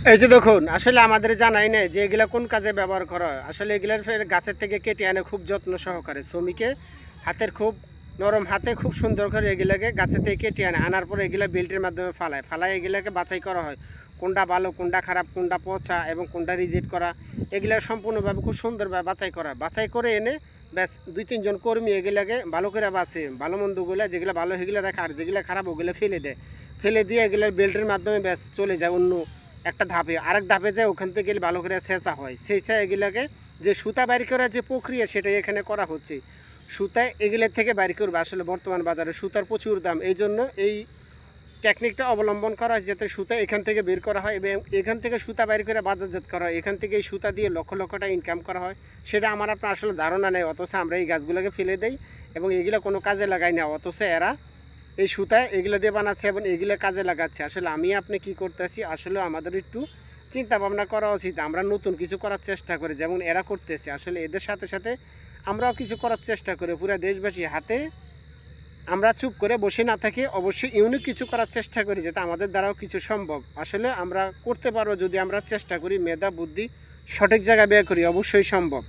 এই যে দেখুন, আসলে আমাদের জানাই নাই যে এগুলা কোন কাজে ব্যবহার করা হয়। আসলে এগুলার ফের গাছের থেকে কেটে আনে খুব যত্ন সহকারে। শ্রমিকে হাতের খুব নরম হাতে খুব সুন্দর করে এগুলাকে গাছের থেকে কেটে আনার পরে এগুলা বেল্টের মাধ্যমে ফালায় এগুলাকে বাছাই করা হয়। কোনটা ভালো, কোনটা খারাপ, কোনটা পচা এবং কোনটা রিজেক্ট করা, এগুলা সম্পূর্ণভাবে খুব সুন্দরভাবে বাছাই করা হয়। বাছাই করে এনে ব্যাস ২-৩ জন কর্মী এগুলাকে ভালো করে বাছে, ভালো মন্দগুলা যেগুলো ভালো সেগুলো রাখে, আর যেগুলো খারাপ ওগুলো ফেলে দেয়। ফেলে দিয়ে এগুলার বেল্টের মাধ্যমে ব্যাস চলে যায় অন্য একটা ধাপে, আরেক ধাপে যায়, ওখান থেকে গেলে ভালো করে ছেঁচা হয়। ছেঁচা এগুলাকে যে সুতা বাইর করার যে প্রক্রিয়া সেটাই এখানে করা হচ্ছে। সুতা এগুলোর থেকে বাইর করবে। আসলে বর্তমান বাজারে সুতার প্রচুর দাম, এই জন্য এই টেকনিকটা অবলম্বন করা হয় যাতে সুতা এখান থেকে বের করা হয় এবং এখান থেকে সুতা বাইর করে বাজারজাত করা হয়। এখান থেকে এই সুতা দিয়ে লক্ষ লক্ষ টাকা ইনকাম করা হয়। সেটা আমার আপনার আসলে ধারণা নেই, অথচ আমরা এই গাছগুলোকে ফেলে দেই এবং এগুলো কোনো কাজে লাগাই না, অথচ এরা এই সুতা এগুলো দিয়ে বানাচ্ছে এবং এগুলো কাজে লাগাচ্ছে। আসলে আমি আপনি কি করতেছি, আসলে আমাদের একটু চিন্তা ভাবনা করা উচিত। আমরা নতুন কিছু করার চেষ্টা করি যেমন এরা করতেছে, আসলে এদের সাথে সাথে আমরাও কিছু করার চেষ্টা করি। পুরো দেশবাসী হাতে আমরা চুপ করে বসে না থাকি, অবশ্যই ইউনিক কিছু করার চেষ্টা করি যাতে আমাদের দ্বারাও কিছু সম্ভব। আসলে আমরা করতে পারবো যদি আমরা চেষ্টা করি, মেধা বুদ্ধি সঠিক জায়গায় ব্যয় করি, অবশ্যই সম্ভব।